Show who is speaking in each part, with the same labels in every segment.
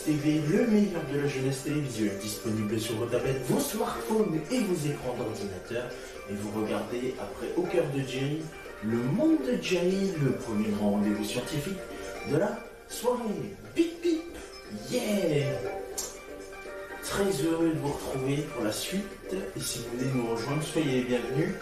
Speaker 1: TV, le meilleur de la jeunesse télévisuelle, disponible sur vos tablettes, vos smartphones et vos écrans d'ordinateur. Et vous regardez, après Au cœur de Jerry, le monde de Jerry, le premier grand rendez-vous scientifique de la soirée. Bip bip, yeah! Très heureux de vous retrouver pour la suite. Et si vous voulez nous rejoindre, soyez les bienvenus.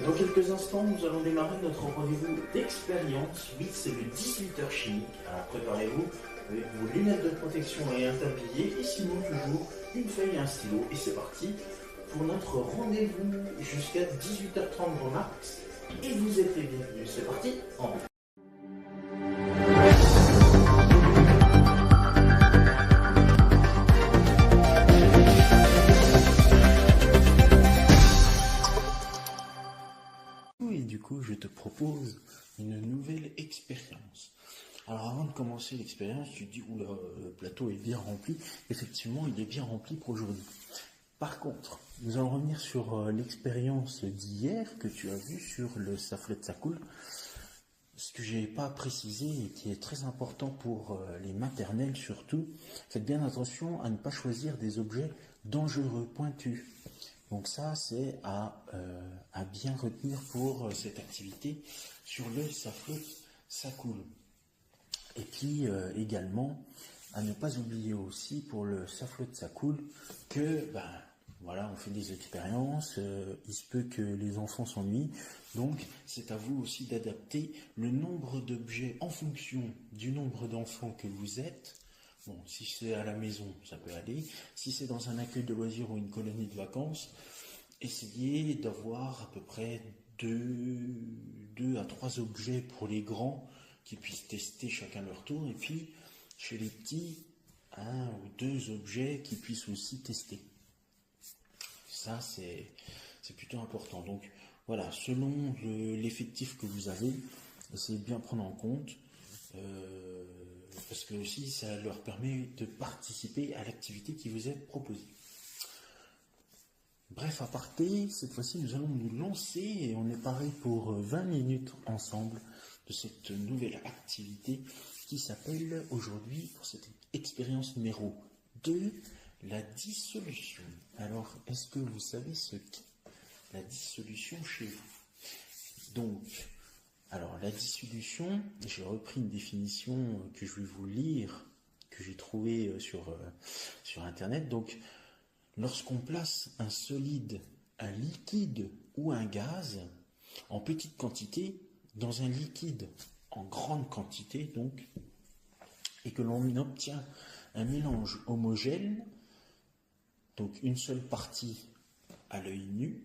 Speaker 1: Dans quelques instants, nous allons démarrer notre rendez-vous d'expérience. Oui, c'est le 18h chimique. Alors préparez-vous avec vos lunettes de protection et un tablier. Et sinon, toujours une feuille et un stylo. Et c'est parti pour notre rendez-vous jusqu'à 18h30 grand max. Et vous êtes les bienvenus. C'est parti, en route. Du coup, je te propose une nouvelle expérience. Alors, avant de commencer l'expérience, tu te dis, oula, le plateau est bien rempli. Effectivement, il est bien rempli pour aujourd'hui. Par contre, nous allons revenir sur l'expérience d'hier que tu as vue sur le Saflet Sakoul. Ce que je n'ai pas précisé et qui est très important pour les maternelles surtout, faites bien attention à ne pas choisir des objets dangereux, pointus. Donc ça, c'est à bien retenir pour cette activité sur le Saflet Sakoul. Et puis également, à ne pas oublier aussi pour le Saflet Sakoul que, voilà, on fait des expériences, il se peut que les enfants s'ennuient, donc c'est à vous aussi d'adapter le nombre d'objets en fonction du nombre d'enfants que vous êtes. Bon, si c'est à la maison, ça peut aller. Si c'est dans un accueil de loisirs ou une colonie de vacances, essayez d'avoir à peu près 2 à 3 objets pour les grands qui puissent tester chacun leur tour. Et puis, chez les petits, 1 ou 2 objets qui puissent aussi tester. Ça, c'est plutôt important. Donc, voilà, selon l'effectif que vous avez, essayez de bien prendre en compte. Parce que aussi ça leur permet de participer à l'activité qui vous est proposée. Bref, aparté, cette fois-ci nous allons nous lancer et on est paré pour 20 minutes ensemble de cette nouvelle activité qui s'appelle aujourd'hui, pour cette expérience numéro 2, la dissolution. Alors, est-ce que vous savez ce qu'est la dissolution chez vous? Donc, alors, la dissolution, j'ai repris une définition que je vais vous lire, que j'ai trouvée sur Internet. Donc, lorsqu'on place un solide, un liquide ou un gaz en petite quantité dans un liquide en grande quantité, donc, et que l'on obtient un mélange homogène, donc une seule partie à l'œil nu,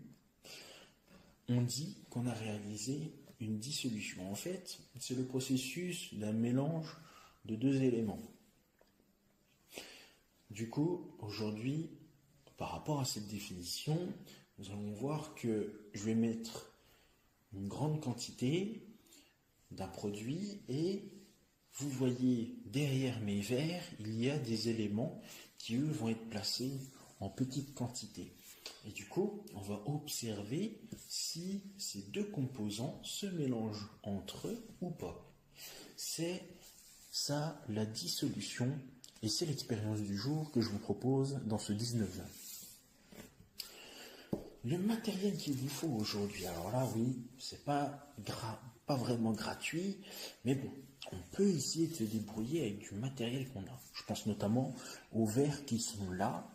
Speaker 1: on dit qu'on a réalisé une dissolution. En fait, c'est le processus d'un mélange de 2 éléments. Du coup, aujourd'hui, par rapport à cette définition, nous allons voir que je vais mettre une grande quantité d'un produit et vous voyez derrière mes verres, il y a des éléments qui, eux, vont être placés en petite quantité. Et du coup, on va observer si ces 2 composants se mélangent entre eux ou pas. C'est ça la dissolution et c'est l'expérience du jour que je vous propose dans ce 19-20. Le matériel qu'il vous faut aujourd'hui, alors là oui, c'est pas vraiment gratuit, mais bon, on peut essayer de se débrouiller avec du matériel qu'on a. Je pense notamment aux verres qui sont là.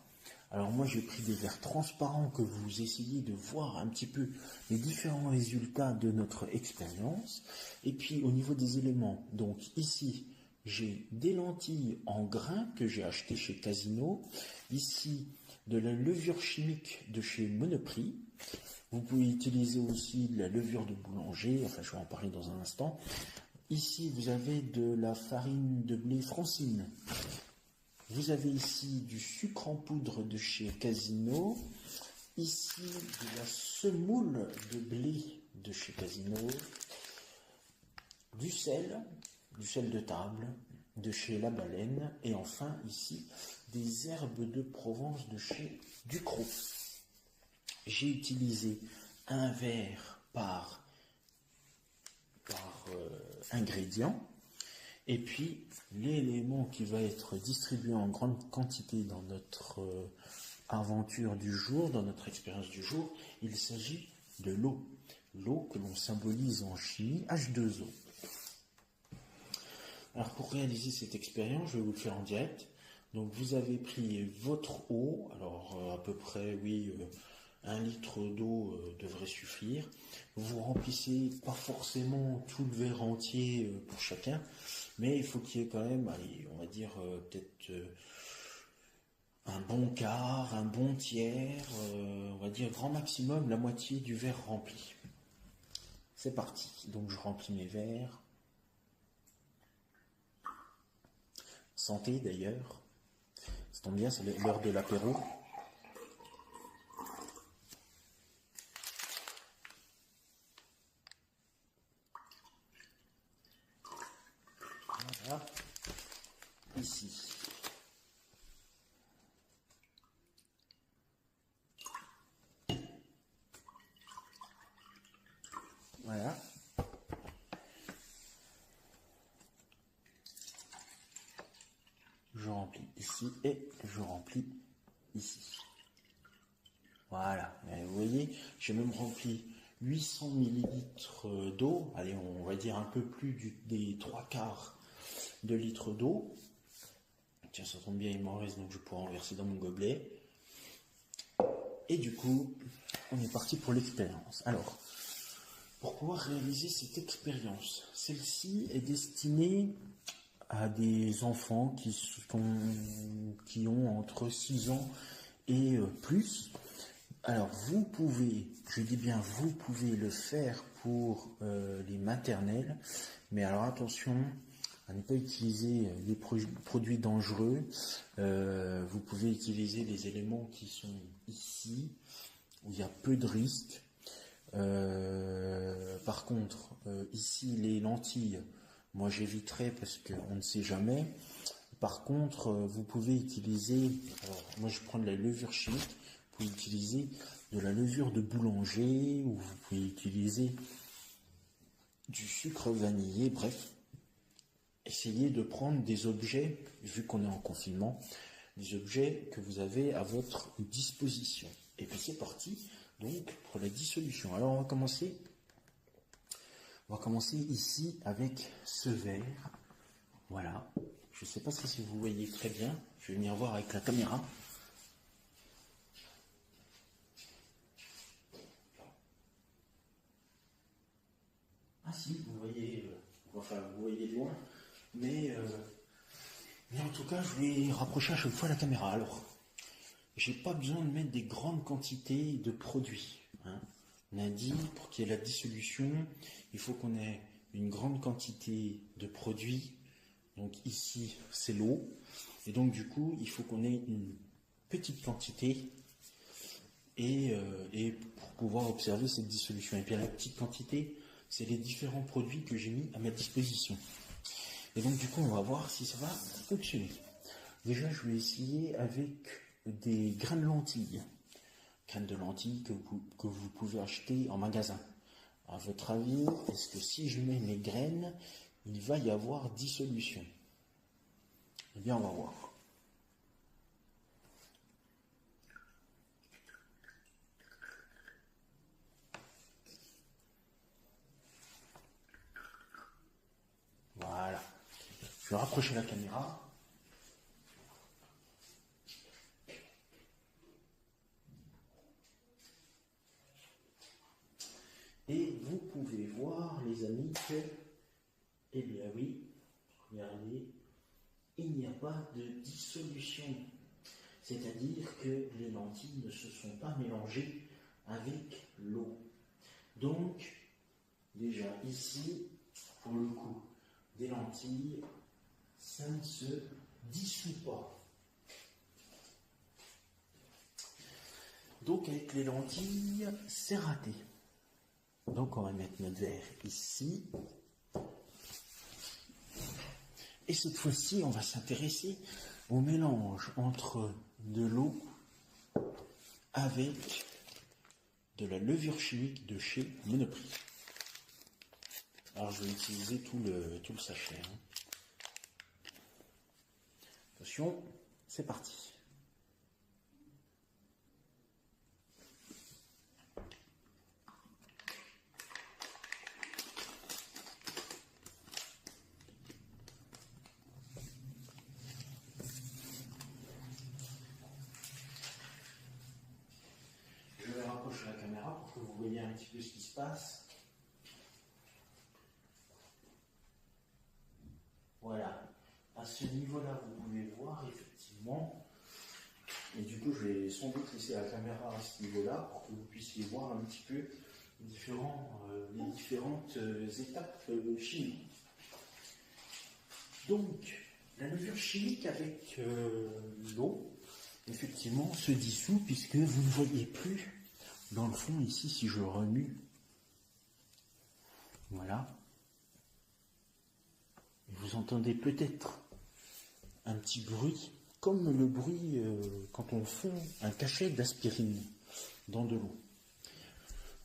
Speaker 1: Alors moi j'ai pris des verres transparents que vous essayez de voir un petit peu les différents résultats de notre expérience. Et puis au niveau des éléments, donc ici j'ai des lentilles en grains que j'ai achetées chez Casino. Ici de la levure chimique de chez Monoprix. Vous pouvez utiliser aussi de la levure de boulanger, enfin je vais en parler dans un instant. Ici vous avez de la farine de blé Francine. Vous avez ici du sucre en poudre de chez Casino. Ici, de la semoule de blé de chez Casino. Du sel de table de chez La Baleine. Et enfin, ici, des herbes de Provence de chez Ducrot. J'ai utilisé un verre par ingrédient. Et puis, l'élément qui va être distribué en grande quantité dans notre aventure du jour, dans notre expérience du jour, il s'agit de l'eau. L'eau que l'on symbolise en chimie H2O. Alors pour réaliser cette expérience, je vais vous le faire en direct. Donc vous avez pris votre eau, alors à peu près, oui, 1 litre d'eau devrait suffire. Vous remplissez pas forcément tout le verre entier pour chacun, mais il faut qu'il y ait quand même, allez, on va dire peut-être un bon quart, un bon tiers, on va dire grand maximum la moitié du verre rempli. C'est parti. Donc je remplis mes verres. Santé d'ailleurs. Ça tombe bien, c'est l'heure de l'apéro. Voilà. Ici. Voilà. Je remplis ici et je remplis ici. Voilà. Et vous voyez, j'ai même rempli 800 millilitres d'eau. Allez, on va dire un peu plus des 3/4 de litres d'eau. Tiens, ça tombe bien, il m'en reste, donc je pourrai en verser dans mon gobelet. Et du coup, on est parti pour l'expérience. Alors, pour pouvoir réaliser cette expérience, celle-ci est destinée à des enfants qui ont entre 6 ans et plus. Alors, vous pouvez, je dis bien vous pouvez le faire pour les maternelles, mais alors attention à ne pas utiliser les produits dangereux. Vous pouvez utiliser les éléments qui sont ici, où il y a peu de risques. Par contre, ici, les lentilles, moi j'éviterai parce qu'on ne sait jamais. Par contre, vous pouvez utiliser, alors moi je prends de la levure chimique, vous pouvez utiliser de la levure de boulanger, ou vous pouvez utiliser du sucre vanillé, bref. Essayez de prendre des objets, vu qu'on est en confinement, des objets que vous avez à votre disposition. Et puis c'est parti, donc, pour la dissolution. Alors on va commencer ici avec ce verre. Voilà. Je ne sais pas si vous voyez très bien. Je vais venir voir avec la caméra. Ah si, vous voyez, enfin vous voyez de loin, mais en tout cas je vais rapprocher à chaque fois la caméra. Alors, j'ai pas besoin de mettre des grandes quantités de produits. Hein. On a dit, pour qu'il y ait la dissolution, il faut qu'on ait une grande quantité de produits. Donc ici, c'est l'eau. Et donc du coup, il faut qu'on ait une petite quantité et pour pouvoir observer cette dissolution. Et puis la petite quantité, c'est les différents produits que j'ai mis à ma disposition. Et donc du coup, on va voir si ça va fonctionner. Déjà, je vais essayer avec des graines de lentilles. Graines de lentilles que vous pouvez acheter en magasin. À votre avis, est-ce que si je mets mes graines, il va y avoir dissolution? Eh bien, on va voir. Voilà. Je vais rapprocher la caméra. Et vous pouvez voir, les amis, que, eh bien oui, regardez, il n'y a pas de dissolution. C'est-à-dire que les lentilles ne se sont pas mélangées avec l'eau. Donc, déjà ici, pour le coup, des lentilles, ça ne se dissout pas. Donc avec les lentilles, c'est raté. Donc on va mettre notre verre ici. Et cette fois-ci, on va s'intéresser au mélange entre de l'eau avec de la levure chimique de chez Monoprix. Alors je vais utiliser tout le sachet. Hein. Attention, c'est parti. Je vais rapprocher la caméra pour que vous voyez un petit peu ce qui se passe. Voilà. À ce niveau-là, vous pouvez voir effectivement, et du coup je vais sans doute laisser la caméra à ce niveau-là pour que vous puissiez voir un petit peu les différentes étapes chimiques. Donc, la levure chimique avec l'eau, effectivement, se dissout puisque vous ne voyez plus dans le fond ici si je remue. Voilà. Vous entendez peut-être un petit bruit, comme le bruit quand on fond un cachet d'aspirine dans de l'eau.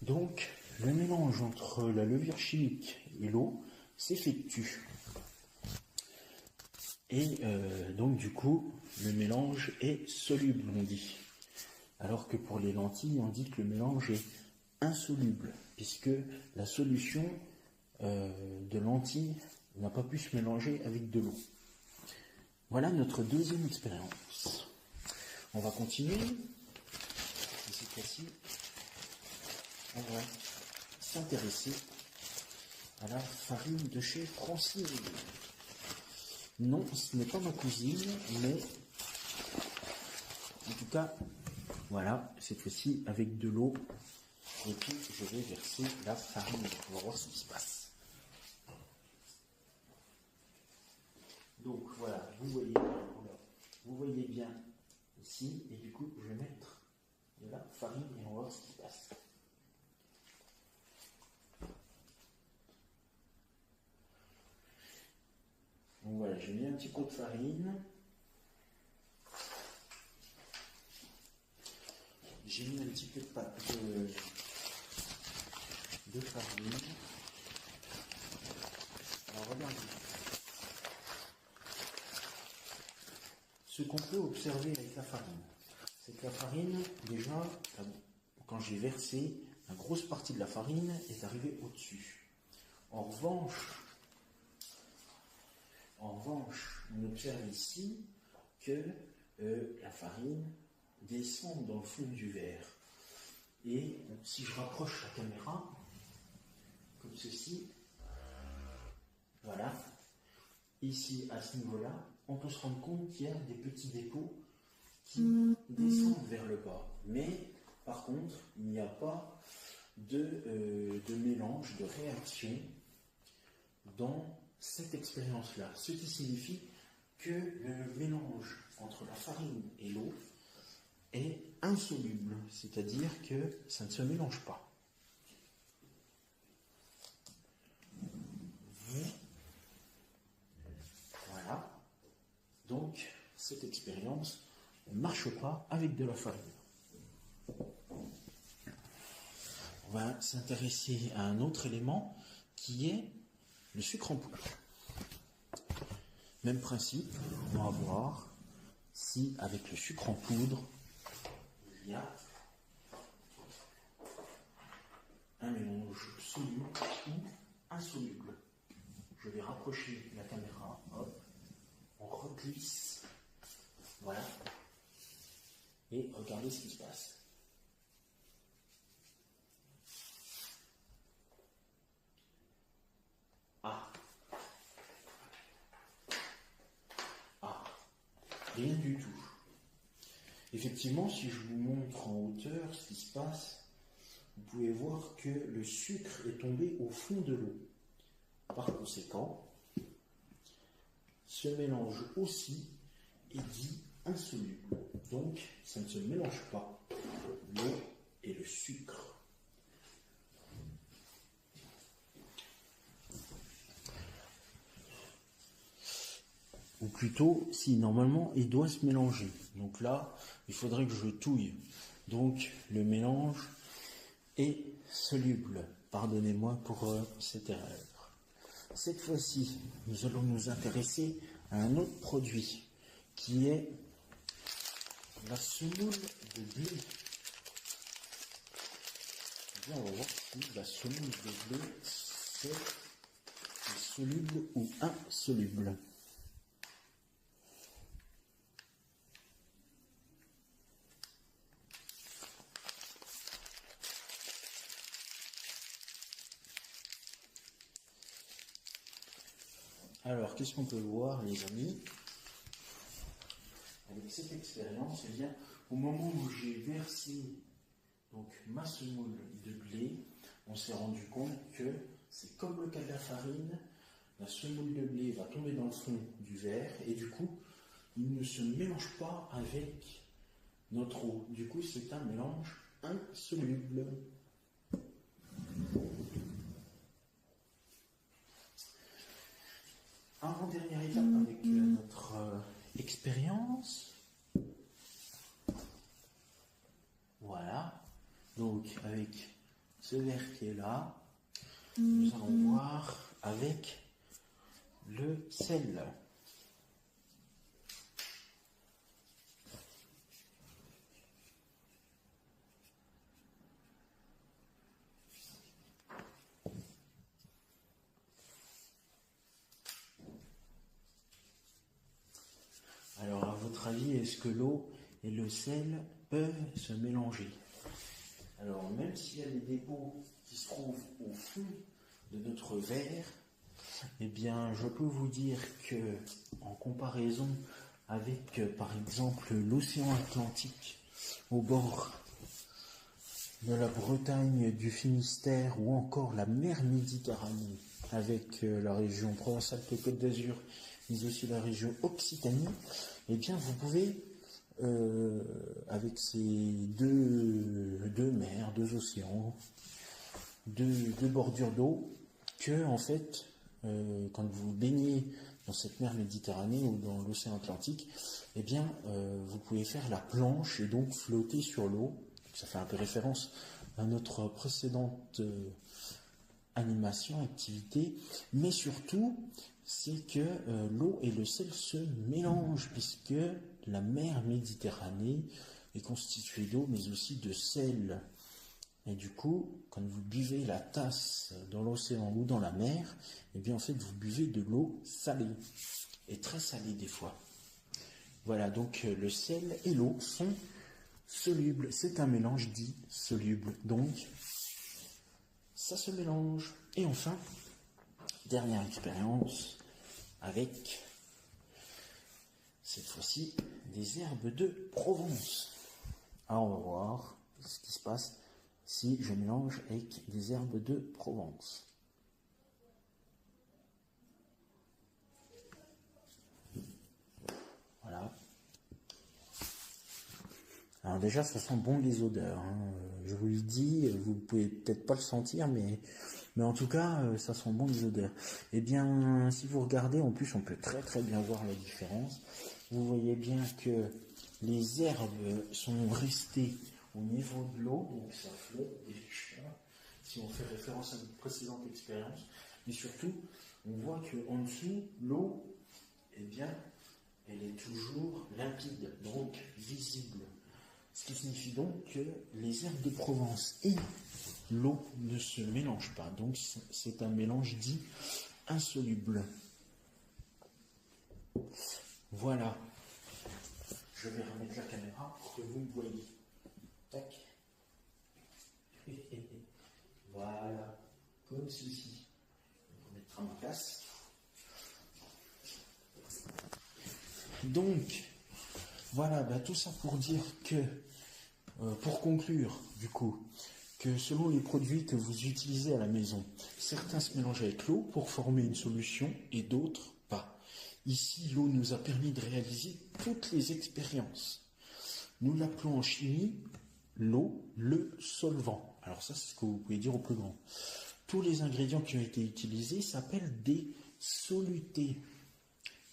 Speaker 1: Donc, le mélange entre la levure chimique et l'eau s'effectue. Et donc, du coup, le mélange est soluble, on dit. Alors que pour les lentilles, on dit que le mélange est insoluble, puisque la solution de lentilles n'a pas pu se mélanger avec de l'eau. Voilà notre deuxième expérience. On va continuer. Et cette fois-ci, on va s'intéresser à la farine de chez Francine. Non, ce n'est pas ma cousine, mais en tout cas, voilà, cette fois-ci avec de l'eau. Et puis, je vais verser la farine. On va voir ce qui se passe. Donc voilà, vous voyez bien ici, et du coup je vais mettre de la farine et on va voir ce qui se passe. Donc voilà, j'ai mis un petit pot de farine. J'ai mis un petit peu de farine. Alors regardez. Ce qu'on peut observer avec la farine, c'est que la farine, déjà, quand j'ai versé, la grosse partie de la farine est arrivée au-dessus. En revanche, on observe ici que la farine descend dans le fond du verre. Et si je rapproche la caméra, comme ceci, voilà, ici, à ce niveau-là, on peut se rendre compte qu'il y a des petits dépôts qui descendent vers le bas. Mais, par contre, il n'y a pas de mélange, de réaction dans cette expérience-là. Ce qui signifie que le mélange entre la farine et l'eau est insoluble, c'est-à-dire que ça ne se mélange pas. Voilà. Donc, cette expérience ne marche pas avec de la farine. On va s'intéresser à un autre élément qui est le sucre en poudre. Même principe, on va voir si avec le sucre en poudre, il y a un mélange soluble ou insoluble. Je vais rapprocher la caméra, hop, on reglisse, voilà, et regardez ce qui se passe. Rien du tout. Effectivement, si je vous montre en hauteur ce qui se passe, vous pouvez voir que le sucre est tombé au fond de l'eau. Par conséquent, ce mélange aussi est dit insoluble. Donc, ça ne se mélange pas, l'eau et le sucre. Ou plutôt, si normalement il doit se mélanger. Donc là, il faudrait que je touille. Donc le mélange est soluble. Pardonnez-moi pour cette erreur. Cette fois-ci, nous allons nous intéresser à un autre produit qui est la semoule de blé. Bien, on va voir si la semoule de blé, c'est soluble ou insoluble. Alors, qu'est-ce qu'on peut voir, les amis? Avec cette expérience, eh bien, au moment où j'ai versé donc ma semoule de blé, on s'est rendu compte que c'est comme le cas de la farine, la semoule de blé va tomber dans le fond du verre et du coup, il ne se mélange pas avec notre eau. Du coup, c'est un mélange insoluble. Avant-dernière étape avec notre expérience. Voilà. Donc, avec ce verre qui est là, nous allons voir avec le sel. Alors, à votre avis, est-ce que l'eau et le sel peuvent se mélanger? Alors, même s'il y a des dépôts qui se trouvent au fond de notre verre, eh bien, je peux vous dire que, en comparaison avec, par exemple, l'océan Atlantique, au bord de la Bretagne, du Finistère, ou encore la mer Méditerranée, avec la région Provence-Alpes-Côte d'Azur, mais aussi la région Occitanie, eh bien, vous pouvez, avec ces deux mers, deux océans, deux bordures d'eau, que, en fait, quand vous baignez dans cette mer Méditerranée ou dans l'océan Atlantique, eh bien, vous pouvez faire la planche et donc flotter sur l'eau. Ça fait un peu référence à notre précédente animation, activité, mais surtout, c'est que l'eau et le sel se mélangent, puisque la mer Méditerranée est constituée d'eau, mais aussi de sel. Et du coup, quand vous buvez la tasse dans l'océan ou dans la mer, eh bien en fait vous buvez de l'eau salée, et très salée des fois. Voilà, donc le sel et l'eau sont solubles. C'est un mélange dit soluble, donc ça se mélange. Et enfin, dernière expérience avec, cette fois-ci, des herbes de Provence. Alors on va voir ce qui se passe si je mélange avec des herbes de Provence. Voilà. Alors déjà, ça sent bon les odeurs, hein. Je vous le dis, vous pouvez peut-être pas le sentir, mais en tout cas, ça sent bon les odeurs. Eh bien, si vous regardez, en plus, on peut très très bien voir la différence. Vous voyez bien que les herbes sont restées au niveau de l'eau, donc ça flotte déjà, si on fait référence à notre précédente expérience. Mais surtout, on voit qu'en dessous, l'eau, eh bien, elle est toujours limpide, donc visible. Ce qui signifie donc que les herbes de Provence et l'eau ne se mélangent pas. Donc c'est un mélange dit insoluble. Voilà. Je vais remettre la caméra pour que vous me voyez. Tac. Voilà. Comme ceci. On remettra ma place. Donc, voilà, tout ça pour dire que, pour conclure, du coup, que selon les produits que vous utilisez à la maison, certains se mélangent avec l'eau pour former une solution et d'autres pas. Ici, l'eau nous a permis de réaliser toutes les expériences. Nous l'appelons en chimie l'eau, le solvant. Alors ça, c'est ce que vous pouvez dire au plus grand. Tous les ingrédients qui ont été utilisés s'appellent des solutés.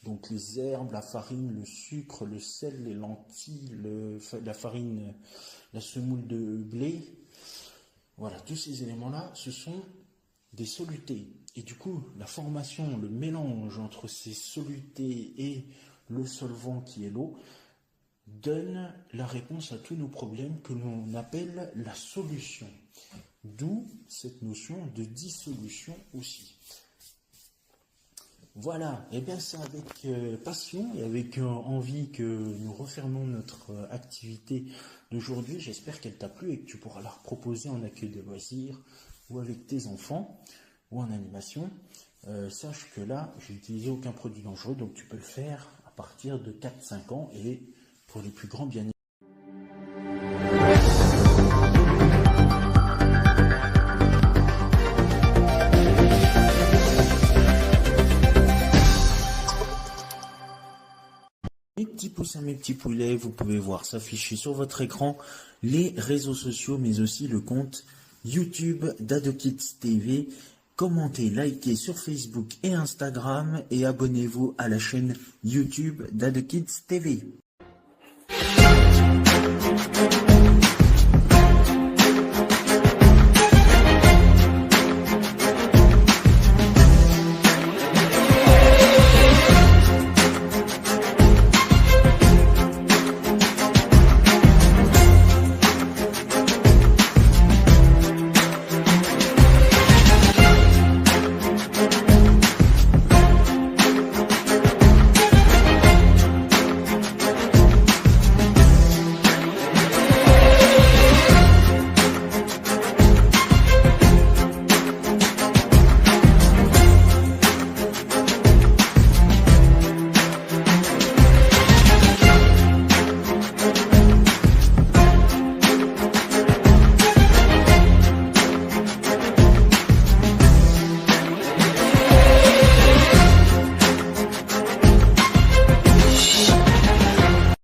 Speaker 1: Donc les herbes, la farine, le sucre, le sel, les lentilles, la farine, la semoule de blé. Voilà, tous ces éléments-là, ce sont des solutés. Et du coup, la formation, le mélange entre ces solutés et le solvant qui est l'eau, donne la réponse à tous nos problèmes que l'on appelle la solution. D'où cette notion de dissolution aussi. Voilà, et bien c'est avec passion et avec envie que nous refermons notre activité d'aujourd'hui. J'espère qu'elle t'a plu et que tu pourras la proposer en accueil de loisirs ou avec tes enfants ou en animation. Sache que là, j'ai utilisé aucun produit dangereux, donc tu peux le faire à partir de 4-5 ans et pour les plus grands bien évidemment. Mes petits poussins, mes petits poulets, vous pouvez voir s'afficher sur votre écran les réseaux sociaux, mais aussi le compte YouTube d'AdoKids TV. Commentez, likez sur Facebook et Instagram et abonnez-vous à la chaîne YouTube d'AdoKids TV.